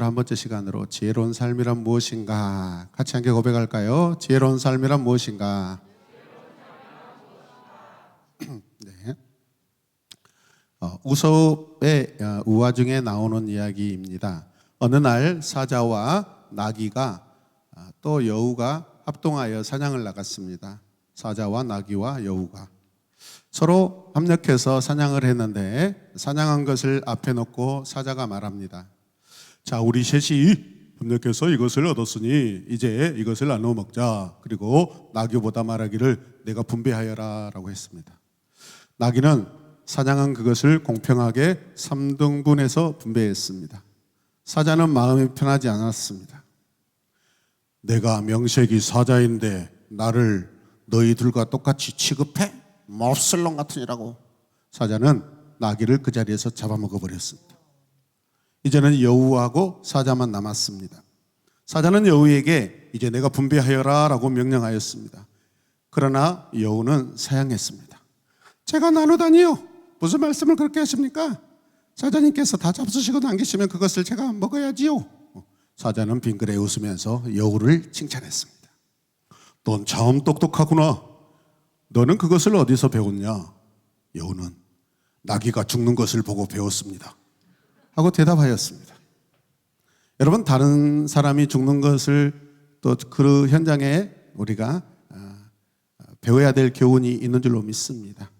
한 번째 시간으로 지혜로운 삶이란 무엇인가 같이 함께 고백할까요? 지혜로운 삶이란 무엇인가? 네. 우섭의 우화 중에 나오는 이야기입니다. 어느 날 사자와 나귀가 또 여우가 합동하여 사냥을 나갔습니다. 사자와 나귀와 여우가 서로 합력해서 사냥을 했는데 사냥한 것을 앞에 놓고 사자가 말합니다. 자, 우리 셋이 협력해서 이것을 얻었으니 이제 이것을 나눠 먹자. 그리고 나귀보다 말하기를 내가 분배하여라 라고 했습니다. 나귀는 사냥한 그것을 공평하게 3등분해서 분배했습니다. 사자는 마음이 편하지 않았습니다. 내가 명색이 사자인데 나를 너희들과 똑같이 취급해? 몹쓸놈 같으니라고. 사자는 나귀를 그 자리에서 잡아먹어버렸습니다. 이제는 여우하고 사자만 남았습니다. 사자는 여우에게 이제 내가 분배하여라 라고 명령하였습니다. 그러나 여우는 사양했습니다. 제가 나누다니요? 무슨 말씀을 그렇게 하십니까? 사자님께서 다 잡수시고 남기시면 그것을 제가 먹어야지요. 사자는 빙그레 웃으면서 여우를 칭찬했습니다. 넌 참 똑똑하구나. 너는 그것을 어디서 배웠냐? 여우는 나귀가 죽는 것을 보고 배웠습니다 하고 대답하였습니다. 여러분, 다른 사람이 죽는 것을 또 그 현장에 우리가 배워야 될 교훈이 있는 줄로 믿습니다.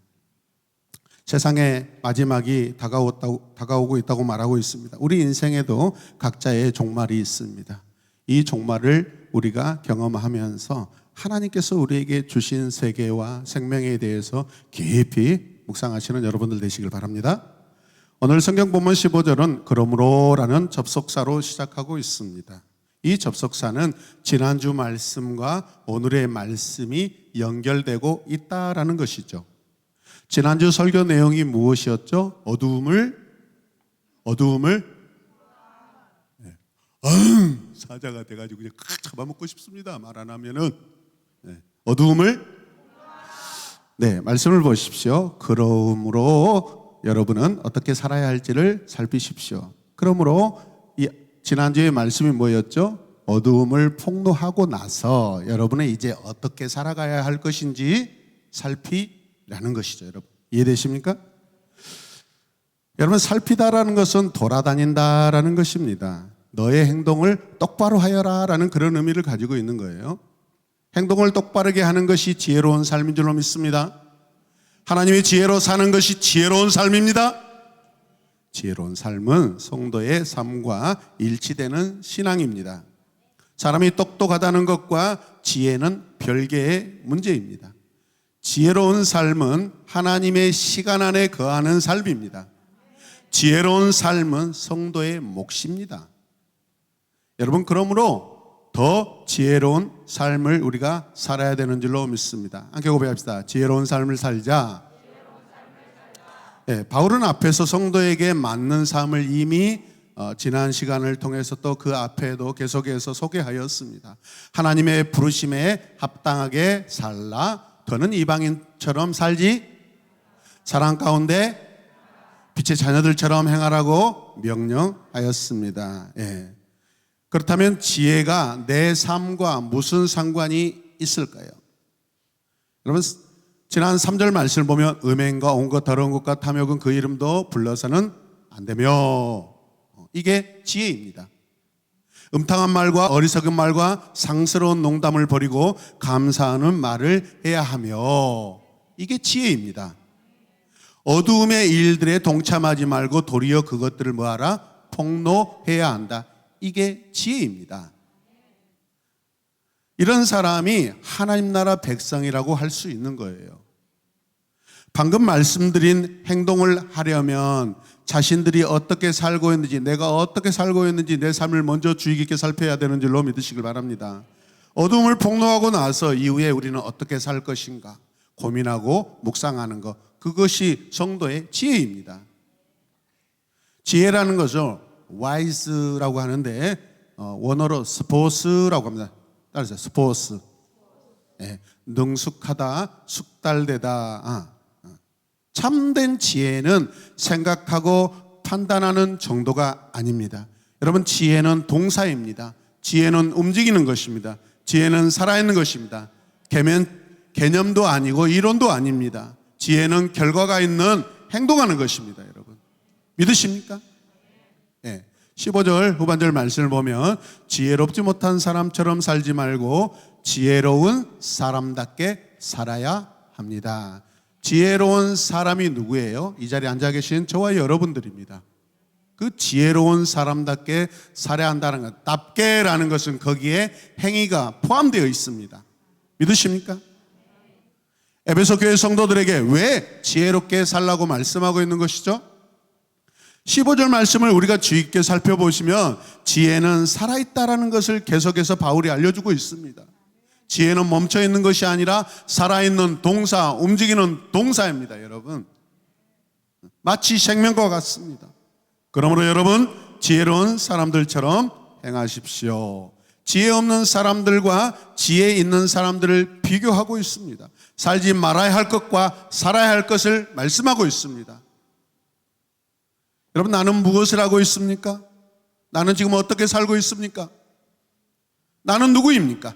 세상의 마지막이 다가오고 있다고 말하고 있습니다. 우리 인생에도 각자의 종말이 있습니다. 이 종말을 우리가 경험하면서 하나님께서 우리에게 주신 세계와 생명에 대해서 깊이 묵상하시는 여러분들 되시길 바랍니다. 오늘 성경 본문 15절은 그러므로라는 접속사로 시작하고 있습니다. 이 접속사는 지난주 말씀과 오늘의 말씀이 연결되고 있다라는 것이죠. 지난주 설교 내용이 무엇이었죠? 어두움을 사자가 돼가지고 그냥 잡아먹고 싶습니다. 말 안 하면은 어두움을 말씀을 보십시오. 그러므로 여러분은 어떻게 살아야 할지를 살피십시오. 그러므로 지난주의 말씀이 뭐였죠? 어두움을 폭로하고 나서 여러분은 이제 어떻게 살아가야 할 것인지 살피라는 것이죠. 여러분, 이해되십니까? 여러분, 살피다라는 것은 돌아다닌다라는 것입니다. 너의 행동을 똑바로 하여라 라는 그런 의미를 가지고 있는 거예요. 행동을 똑바르게 하는 것이 지혜로운 삶인 줄로 믿습니다. 하나님의 지혜로 사는 것이 지혜로운 삶입니다. 지혜로운 삶은 성도의 삶과 일치되는 신앙입니다. 사람이 똑똑하다는 것과 지혜는 별개의 문제입니다. 지혜로운 삶은 하나님의 시간 안에 거하는 삶입니다. 지혜로운 삶은 성도의 몫입니다. 여러분, 그러므로 더 지혜로운 삶을 우리가 살아야 되는 줄로 믿습니다. 함께 고백합시다. 지혜로운 삶을 살자. 바울은 앞에서 성도에게 맞는 삶을 이미 지난 시간을 통해서 또 그 앞에도 계속해서 소개하였습니다. 하나님의 부르심에 합당하게 살라. 더는 이방인처럼 살지. 사랑 가운데 빛의 자녀들처럼 행하라고 명령하였습니다. 그렇다면 지혜가 내 삶과 무슨 상관이 있을까요? 여러분, 지난 3절 말씀을 보면 음행과 온갖 더러운 것과 탐욕은 그 이름도 불러서는 안 되며, 이게 지혜입니다. 음탕한 말과 어리석은 말과 상스러운 농담을 버리고 감사하는 말을 해야 하며, 이게 지혜입니다. 어두움의 일들에 동참하지 말고 도리어 그것들을 뭐하라? 폭로해야 한다. 이게 지혜입니다. 이런 사람이 하나님 나라 백성이라고 할 수 있는 거예요. 방금 말씀드린 행동을 하려면 자신들이 어떻게 살고 있는지, 내가 어떻게 살고 있는지 내 삶을 먼저 주의 깊게 살펴야 되는 줄로 믿으시길 바랍니다. 어둠을 폭로하고 나서 이후에 우리는 어떻게 살 것인가 고민하고 묵상하는 것, 그것이 성도의 지혜입니다. 지혜라는 것을 wise라고 하는데 원어로 스포스라고 합니다. 따라서 스포스. 능숙하다, 숙달되다. 참된 지혜는 생각하고 판단하는 정도가 아닙니다. 여러분, 지혜는 동사입니다. 지혜는 움직이는 것입니다. 지혜는 살아있는 것입니다. 개념도 아니고 이론도 아닙니다. 지혜는 결과가 있는 행동하는 것입니다. 여러분, 믿으십니까? 네. 15절 후반절 말씀을 보면 지혜롭지 못한 사람처럼 살지 말고 지혜로운 사람답게 살아야 합니다. 지혜로운 사람이 누구예요? 이 자리에 앉아 계신 저와 여러분들입니다. 그 지혜로운 사람답게 살아야 한다는 것, 답게라는 것은 거기에 행위가 포함되어 있습니다. 믿으십니까? 에베소 교회 성도들에게 왜 지혜롭게 살라고 말씀하고 있는 것이죠? 15절 말씀을 우리가 주의 깊게 살펴보시면 지혜는 살아있다라는 것을 계속해서 바울이 알려주고 있습니다. 지혜는 멈춰있는 것이 아니라 살아있는 동사, 움직이는 동사입니다. 여러분, 마치 생명과 같습니다. 그러므로 여러분, 지혜로운 사람들처럼 행하십시오. 지혜 없는 사람들과 지혜 있는 사람들을 비교하고 있습니다. 살지 말아야 할 것과 살아야 할 것을 말씀하고 있습니다. 여러분, 나는 무엇을 하고 있습니까? 나는 지금 어떻게 살고 있습니까? 나는 누구입니까?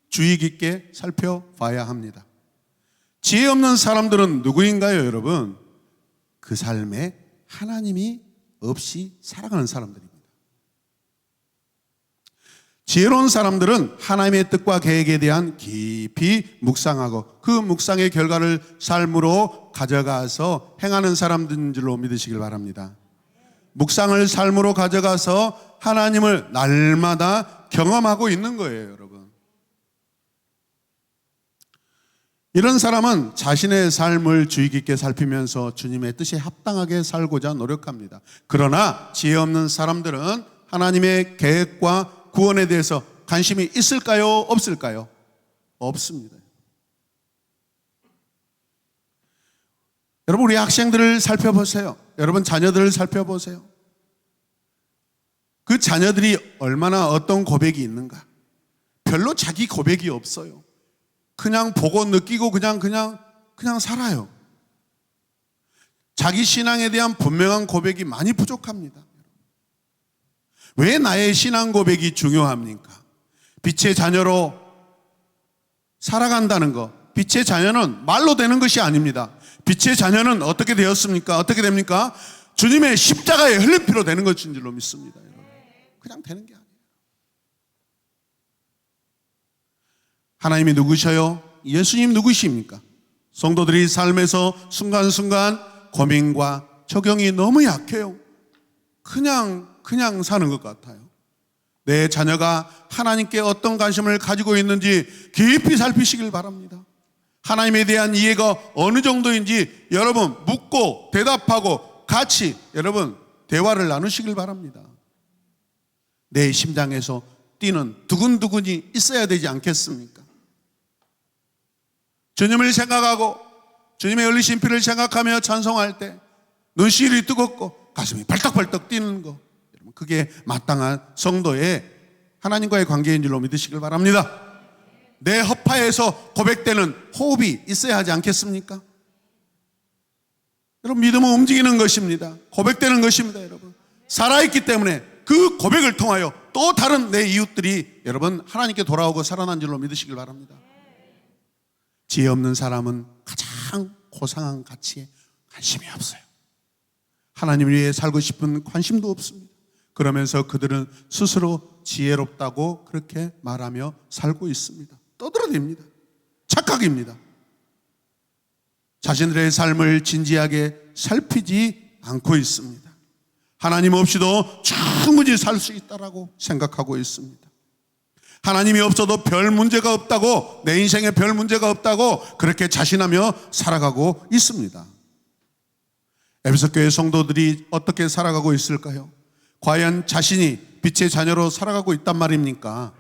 주의 깊게 살펴봐야 합니다. 지혜 없는 사람들은 누구인가요, 여러분? 그 삶에 하나님이 없이 살아가는 사람들입니다. 지혜로운 사람들은 하나님의 뜻과 계획에 대한 깊이 묵상하고 그 묵상의 결과를 삶으로 가져가서 행하는 사람들인 줄로 믿으시길 바랍니다. 묵상을 삶으로 가져가서 하나님을 날마다 경험하고 있는 거예요, 여러분. 이런 사람은 자신의 삶을 주의 깊게 살피면서 주님의 뜻에 합당하게 살고자 노력합니다. 그러나 지혜 없는 사람들은 하나님의 계획과 구원에 대해서 관심이 있을까요? 없을까요? 없습니다. 여러분, 우리 학생들을 살펴보세요. 여러분, 자녀들을 살펴보세요. 그 자녀들이 얼마나 어떤 고백이 있는가? 별로 자기 고백이 없어요. 그냥 보고 느끼고 그냥 살아요. 자기 신앙에 대한 분명한 고백이 많이 부족합니다. 왜 나의 신앙 고백이 중요합니까? 빛의 자녀로 살아간다는 것, 빛의 자녀는 말로 되는 것이 아닙니다. 빛의 자녀는 어떻게 되었습니까? 어떻게 됩니까? 주님의 십자가에 흘린 피로 되는 것인 줄로 믿습니다. 여러분. 그냥 되는 게 아니에요. 하나님이 누구셔요? 예수님 누구십니까? 성도들이 삶에서 순간순간 고민과 적용이 너무 약해요. 그냥 사는 것 같아요. 내 자녀가 하나님께 어떤 관심을 가지고 있는지 깊이 살피시길 바랍니다. 하나님에 대한 이해가 어느 정도인지 여러분 묻고 대답하고 같이 여러분 대화를 나누시길 바랍니다. 내 심장에서 뛰는 두근두근이 있어야 되지 않겠습니까? 주님을 생각하고 주님의 흘리신 피를 생각하며 찬송할 때 눈시울이 뜨겁고 가슴이 발떡발떡 뛰는 거, 그게 마땅한 성도의 하나님과의 관계인 줄로 믿으시길 바랍니다. 내 허파에서 고백되는 호흡이 있어야 하지 않겠습니까? 여러분, 믿음은 움직이는 것입니다. 고백되는 것입니다. 여러분, 살아있기 때문에 그 고백을 통하여 또 다른 내 이웃들이 여러분 하나님께 돌아오고 살아난 줄로 믿으시길 바랍니다. 지혜 없는 사람은 가장 고상한 가치에 관심이 없어요. 하나님을 위해 살고 싶은 관심도 없습니다. 그러면서 그들은 스스로 지혜롭다고 그렇게 말하며 살고 있습니다. 떠들어댑니다. 착각입니다. 자신들의 삶을 진지하게 살피지 않고 있습니다. 하나님 없이도 충분히 살 수 있다라고 생각하고 있습니다. 하나님이 없어도 별 문제가 없다고, 내 인생에 별 문제가 없다고 그렇게 자신하며 살아가고 있습니다. 에베소 교회 성도들이 어떻게 살아가고 있을까요? 과연 자신이 빛의 자녀로 살아가고 있단 말입니까?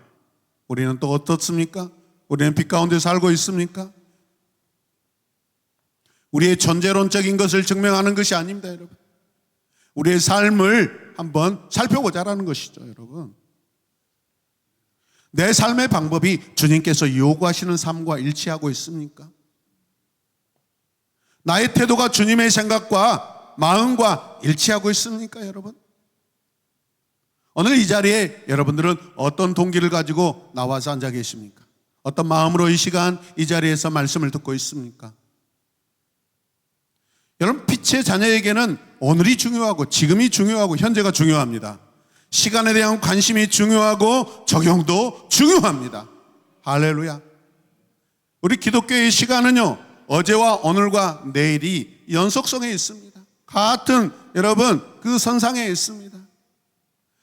우리는 또 어떻습니까? 우리는 빛 가운데 살고 있습니까? 우리의 존재론적인 것을 증명하는 것이 아닙니다, 여러분. 우리의 삶을 한번 살펴보자라는 것이죠, 여러분. 내 삶의 방법이 주님께서 요구하시는 삶과 일치하고 있습니까? 나의 태도가 주님의 생각과 마음과 일치하고 있습니까, 여러분? 오늘 이 자리에 여러분들은 어떤 동기를 가지고 나와서 앉아 계십니까? 어떤 마음으로 이 시간 이 자리에서 말씀을 듣고 있습니까? 여러분, 빛의 자녀에게는 오늘이 중요하고 지금이 중요하고 현재가 중요합니다. 시간에 대한 관심이 중요하고 적용도 중요합니다. 할렐루야. 우리 기독교의 시간은요, 어제와 오늘과 내일이 연속성에 있습니다. 같은 여러분 그 선상에 있습니다.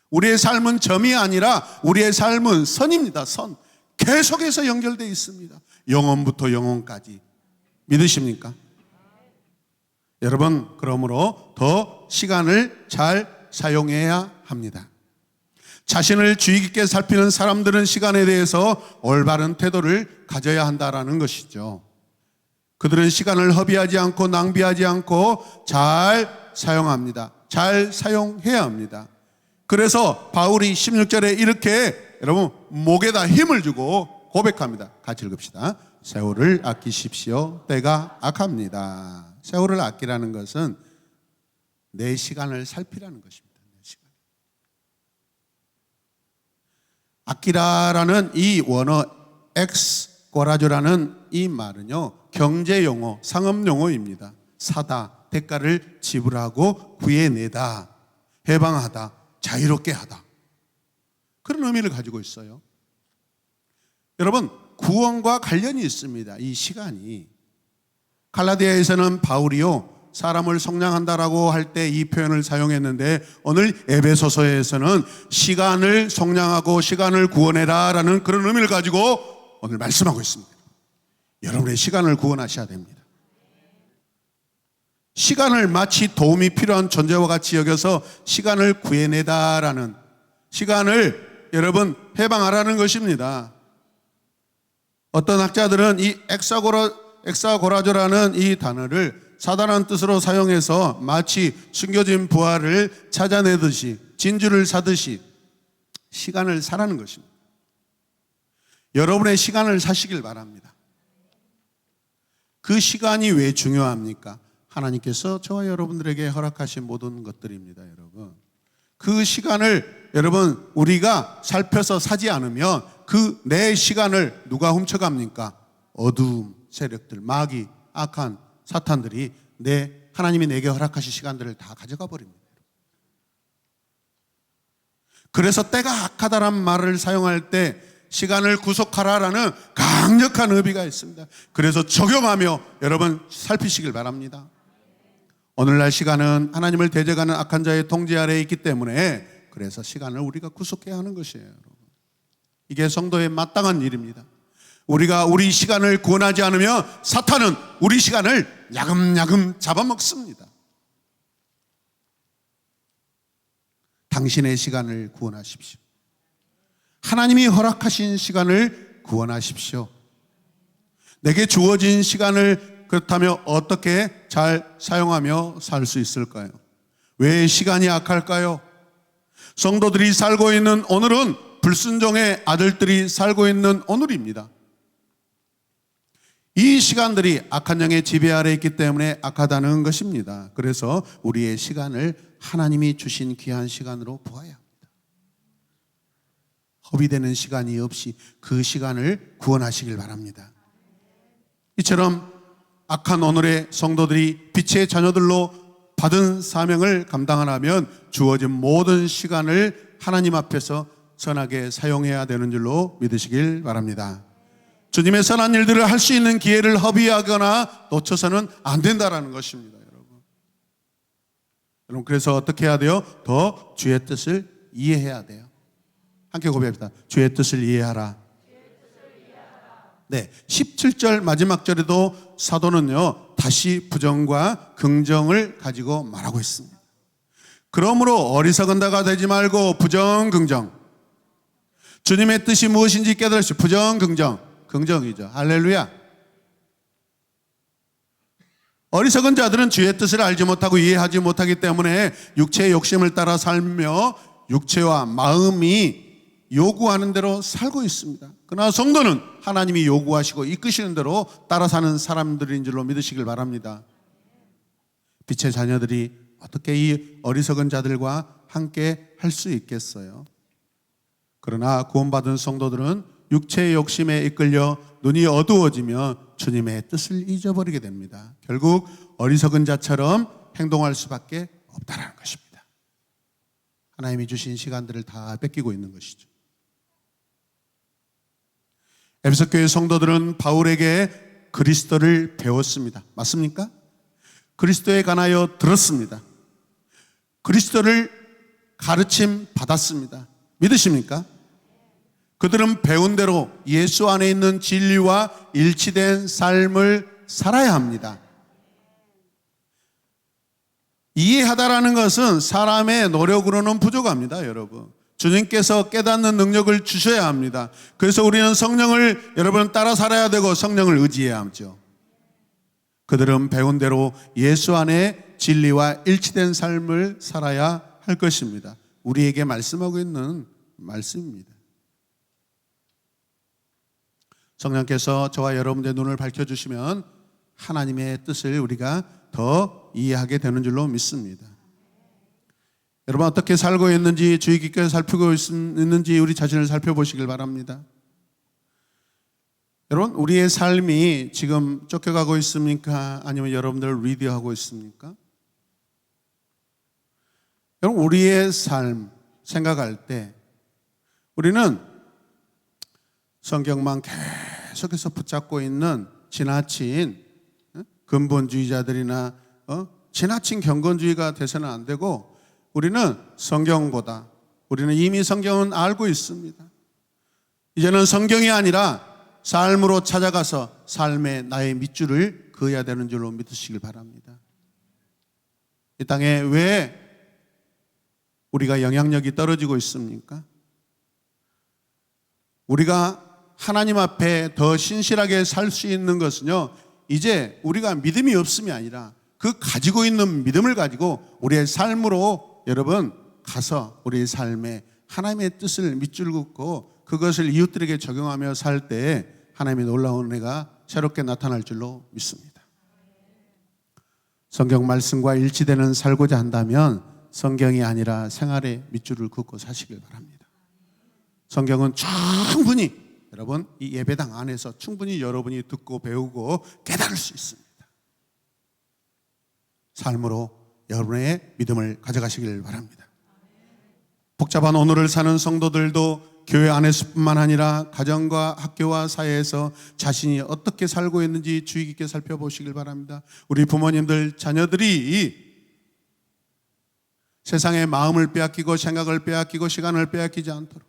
우리의 삶은 점이 아니라 우리의 삶은 선입니다. 선. 계속해서 연결되어 있습니다. 영혼부터 영혼까지. 믿으십니까? 여러분, 그러므로 더 시간을 잘 사용해야 합니다. 자신을 주의 깊게 살피는 사람들은 시간에 대해서 올바른 태도를 가져야 한다는 것이죠. 그들은 시간을 허비하지 않고 낭비하지 않고 잘 사용합니다. 잘 사용해야 합니다. 그래서 바울이 16절에 이렇게 여러분 목에다 힘을 주고 고백합니다. 같이 읽읍시다. 세월을 아끼십시오. 때가 악합니다. 세월을 아끼라는 것은 내 시간을 살피라는 것입니다. 내 시간. 아끼라라는 이 원어 엑스고라조라는 이 말은요, 경제 용어, 상업 용어입니다. 사다, 대가를 지불하고 구해내다, 해방하다, 자유롭게 하다. 그런 의미를 가지고 있어요. 여러분, 구원과 관련이 있습니다. 이 시간이. 갈라디아에서는 바울이요, 사람을 속량한다라고 할 때 이 표현을 사용했는데, 오늘 에베소서에서는 시간을 속량하고 시간을 구원해라라는 그런 의미를 가지고 오늘 말씀하고 있습니다. 여러분의 시간을 구원하셔야 됩니다. 시간을 마치 도움이 필요한 존재와 같이 여겨서 시간을 구해내다라는, 시간을 여러분 해방하라는 것입니다. 어떤 학자들은 이 엑사고라조라는 이 단어를 사단한 뜻으로 사용해서 마치 숨겨진 부활을 찾아내듯이, 진주를 사듯이 시간을 사라는 것입니다. 여러분의 시간을 사시길 바랍니다. 그 시간이 왜 중요합니까? 하나님께서 저와 여러분들에게 허락하신 모든 것들입니다, 여러분. 그 시간을 여러분 우리가 살펴서 사지 않으면 그 내 시간을 누가 훔쳐갑니까? 어두움 세력들, 마귀, 악한 사탄들이 하나님이 내게 허락하신 시간들을 다 가져가 버립니다. 그래서 때가 악하다란 말을 사용할 때 시간을 구속하라라는 강력한 의미가 있습니다. 그래서 적용하며 여러분 살피시길 바랍니다. 오늘날 시간은 하나님을 대적하는 악한 자의 통제 아래에 있기 때문에, 그래서 시간을 우리가 구속해야 하는 것이에요, 여러분. 이게 성도의 마땅한 일입니다. 우리가 우리 시간을 구원하지 않으면 사탄은 우리 시간을 야금야금 잡아먹습니다. 당신의 시간을 구원하십시오. 하나님이 허락하신 시간을 구원하십시오. 내게 주어진 시간을 그렇다면 어떻게 잘 사용하며 살 수 있을까요? 왜 시간이 악할까요? 성도들이 살고 있는 오늘은 불순종의 아들들이 살고 있는 오늘입니다. 이 시간들이 악한 영의 지배 아래 있기 때문에 악하다는 것입니다. 그래서 우리의 시간을 하나님이 주신 귀한 시간으로 보아야 합니다. 허비되는 시간이 없이 그 시간을 구원하시길 바랍니다. 이처럼 악한 오늘의 성도들이 빛의 자녀들로 받은 사명을 감당하려면 주어진 모든 시간을 하나님 앞에서 선하게 사용해야 되는 줄로 믿으시길 바랍니다. 주님의 선한 일들을 할 수 있는 기회를 허비하거나 놓쳐서는 안 된다는 것입니다, 여러분. 여러분, 그래서 어떻게 해야 돼요? 더 주의 뜻을 이해해야 돼요. 함께 고백합니다. 주의 뜻을 이해하라. 네, 17절 마지막 절에도 사도는요, 다시 부정과 긍정을 가지고 말하고 있습니다. 그러므로 어리석은 자가 되지 말고 부정, 긍정. 주님의 뜻이 무엇인지 깨달으시오. 부정, 긍정. 긍정이죠. 할렐루야. 어리석은 자들은 주의 뜻을 알지 못하고 이해하지 못하기 때문에 육체의 욕심을 따라 살며 육체와 마음이 요구하는 대로 살고 있습니다. 그러나 성도는 하나님이 요구하시고 이끄시는 대로 따라 사는 사람들인 줄로 믿으시길 바랍니다. 빛의 자녀들이 어떻게 이 어리석은 자들과 함께 할 수 있겠어요? 그러나 구원받은 성도들은 육체의 욕심에 이끌려 눈이 어두워지며 주님의 뜻을 잊어버리게 됩니다. 결국 어리석은 자처럼 행동할 수밖에 없다는 것입니다. 하나님이 주신 시간들을 다 뺏기고 있는 것이죠. 에베소 교회 성도들은 바울에게 그리스도를 배웠습니다. 맞습니까? 그리스도에 관하여 들었습니다. 그리스도를 가르침 받았습니다. 믿으십니까? 그들은 배운 대로 예수 안에 있는 진리와 일치된 삶을 살아야 합니다. 이해하다라는 것은 사람의 노력으로는 부족합니다, 여러분. 주님께서 깨닫는 능력을 주셔야 합니다. 그래서 우리는 성령을 여러분 따라 살아야 되고 성령을 의지해야 하죠. 그들은 배운 대로 예수 안에 진리와 일치된 삶을 살아야 할 것입니다. 우리에게 말씀하고 있는 말씀입니다. 성령께서 저와 여러분의 눈을 밝혀주시면 하나님의 뜻을 우리가 더 이해하게 되는 줄로 믿습니다. 여러분 어떻게 살고 있는지 주의 깊게 살피고 있는지 우리 자신을 살펴보시길 바랍니다. 여러분 우리의 삶이 지금 쫓겨가고 있습니까? 아니면 여러분들 리드하고 있습니까? 여러분 우리의 삶 생각할 때 우리는 성경만 계속해서 붙잡고 있는 지나친 근본주의자들이나 지나친 경건주의가 돼서는 안 되고 우리는 성경보다 우리는 이미 성경은 알고 있습니다. 이제는 성경이 아니라 삶으로 찾아가서 삶에 나의 밑줄을 그어야 되는 줄로 믿으시길 바랍니다. 이 땅에 왜 우리가 영향력이 떨어지고 있습니까? 우리가 하나님 앞에 더 신실하게 살 수 있는 것은요, 이제 우리가 믿음이 없음이 아니라 그 가지고 있는 믿음을 가지고 우리의 삶으로 여러분 가서 우리의 삶에 하나님의 뜻을 밑줄 긋고 그것을 이웃들에게 적용하며 살 때 하나님의 놀라운 은혜가 새롭게 나타날 줄로 믿습니다. 성경 말씀과 일치되는 살고자 한다면 성경이 아니라 생활의 밑줄을 긋고 사시길 바랍니다. 성경은 충분히 여러분 이 예배당 안에서 충분히 여러분이 듣고 배우고 깨달을 수 있습니다. 삶으로 여러분의 믿음을 가져가시길 바랍니다. 복잡한 오늘을 사는 성도들도 교회 안에서뿐만 아니라 가정과 학교와 사회에서 자신이 어떻게 살고 있는지 주의 깊게 살펴보시길 바랍니다. 우리 부모님들 자녀들이 세상의 마음을 빼앗기고 생각을 빼앗기고 시간을 빼앗기지 않도록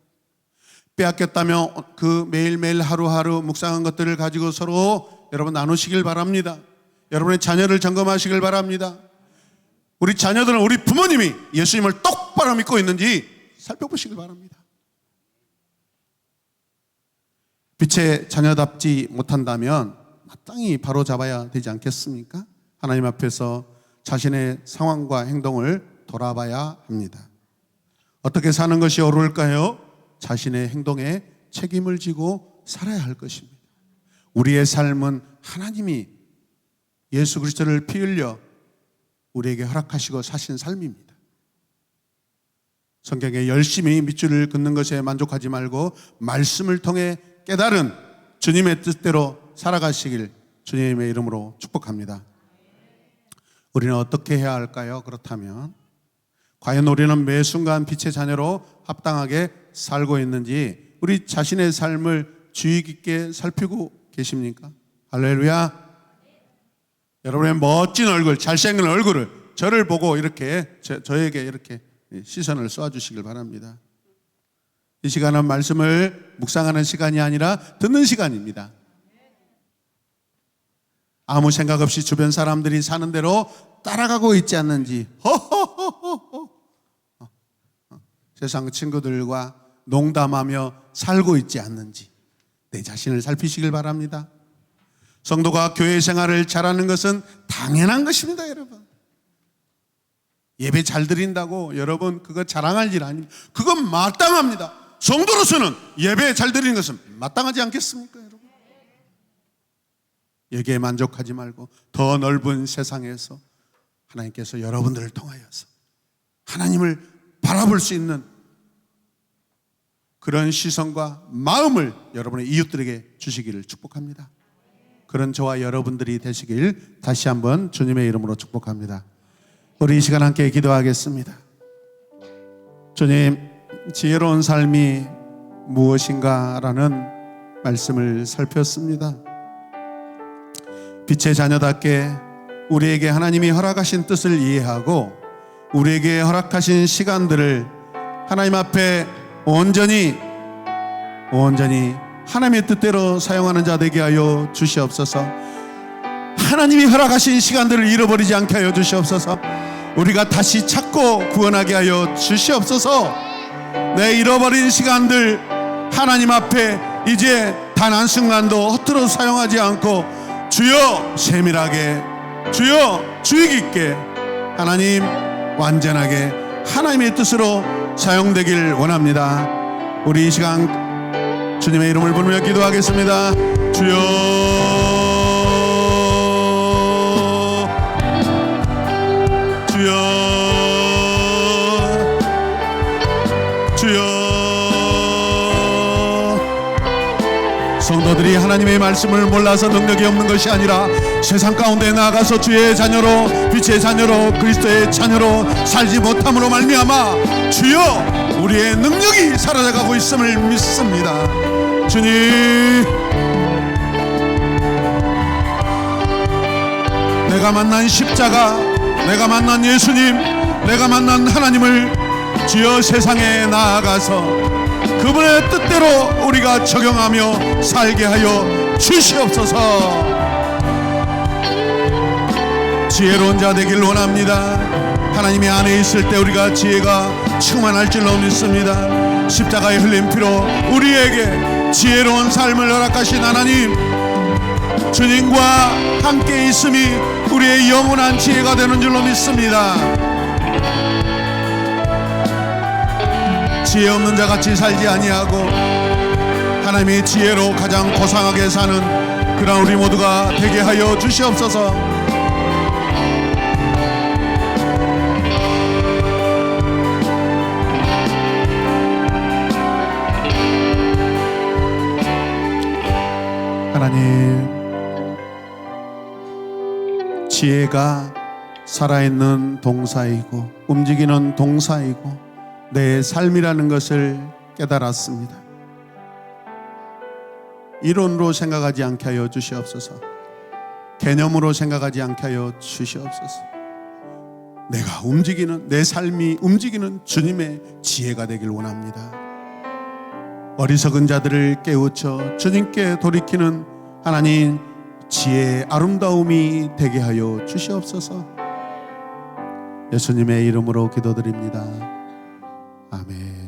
빼앗겼다면 그 매일매일 하루하루 묵상한 것들을 가지고 서로 여러분 나누시길 바랍니다. 여러분의 자녀를 점검하시길 바랍니다. 우리 자녀들은 우리 부모님이 예수님을 똑바로 믿고 있는지 살펴보시길 바랍니다. 빛의 자녀답지 못한다면 마땅히 바로 잡아야 되지 않겠습니까? 하나님 앞에서 자신의 상황과 행동을 돌아봐야 합니다. 어떻게 사는 것이 옳을까요? 자신의 행동에 책임을 지고 살아야 할 것입니다. 우리의 삶은 하나님이 예수 그리스도를 피 흘려 우리에게 허락하시고 사신 삶입니다. 성경에 열심히 밑줄을 긋는 것에 만족하지 말고 말씀을 통해 깨달은 주님의 뜻대로 살아가시길 주님의 이름으로 축복합니다. 우리는 어떻게 해야 할까요? 그렇다면 과연 우리는 매 순간 빛의 자녀로 합당하게 살고 있는지 우리 자신의 삶을 주의 깊게 살피고 계십니까? 할렐루야. 여러분의 멋진 얼굴, 잘생긴 얼굴을 저를 보고 이렇게 저에게 이렇게 시선을 쏘아주시길 바랍니다. 이 시간은 말씀을 묵상하는 시간이 아니라 듣는 시간입니다. 아무 생각 없이 주변 사람들이 사는 대로 따라가고 있지 않는지 세상 친구들과 농담하며 살고 있지 않는지 내 자신을 살피시길 바랍니다. 성도가 교회 생활을 잘하는 것은 당연한 것입니다, 여러분. 예배 잘 드린다고 여러분 그거 자랑할 일 아닙니다. 그건 마땅합니다. 성도로서는 예배 잘 드리는 것은 마땅하지 않겠습니까, 여러분? 여기에 만족하지 말고 더 넓은 세상에서 하나님께서 여러분들을 통하여서 하나님을 바라볼 수 있는 그런 시선과 마음을 여러분의 이웃들에게 주시기를 축복합니다. 그런 저와 여러분들이 되시길 다시 한번 주님의 이름으로 축복합니다. 우리 이 시간 함께 기도하겠습니다. 주님, 지혜로운 삶이 무엇인가라는 말씀을 살폈습니다. 빛의 자녀답게 우리에게 하나님이 허락하신 뜻을 이해하고 우리에게 허락하신 시간들을 하나님 앞에 온전히 하나님의 뜻대로 사용하는 자 되게 하여 주시옵소서. 하나님이 허락하신 시간들을 잃어버리지 않게 하여 주시옵소서. 우리가 다시 찾고 구원하게 하여 주시옵소서. 내 잃어버린 시간들 하나님 앞에 이제 단 한순간도 허투루 사용하지 않고 주여 세밀하게, 주여 주의 깊게, 하나님 완전하게 하나님의 뜻으로 사용되길 원합니다. 우리 이 시간 주님의 이름을 부르며 기도하겠습니다. 주여, 주여, 주여. 성도들이 하나님의 말씀을 몰라서 능력이 없는 것이 아니라 세상 가운데 나아가서 주의 자녀로, 빛의 자녀로, 그리스도의 자녀로 살지 못함으로 말미암아 주여 우리의 능력이 사라져가고 있음을 믿습니다. 주님, 내가 만난 십자가, 내가 만난 예수님, 내가 만난 하나님을 주여 세상에 나아가서 그분의 뜻대로 우리가 적용하며 살게 하여 주시옵소서. 지혜로운 자 되길 원합니다. 하나님의 안에 있을 때 우리가 지혜가 충만할 줄로 믿습니다. 십자가의 흘린 피로 우리에게 지혜로운 삶을 허락하신 하나님, 주님과 함께 있음이 우리의 영원한 지혜가 되는 줄로 믿습니다. 지혜 없는 자같이 살지 아니하고 하나님의 지혜로 가장 고상하게 사는 그런 우리 모두가 되게 하여 주시옵소서. 하나님, 지혜가 살아있는 동사이고 움직이는 동사이고 내 삶이라는 것을 깨달았습니다. 이론으로 생각하지 않게 하여 주시옵소서. 개념으로 생각하지 않게 하여 주시옵소서. 내가 움직이는, 내 삶이 움직이는 주님의 지혜가 되길 원합니다. 어리석은 자들을 깨우쳐 주님께 돌이키는 하나님 지혜의 아름다움이 되게 하여 주시옵소서. 예수님의 이름으로 기도드립니다. 아멘.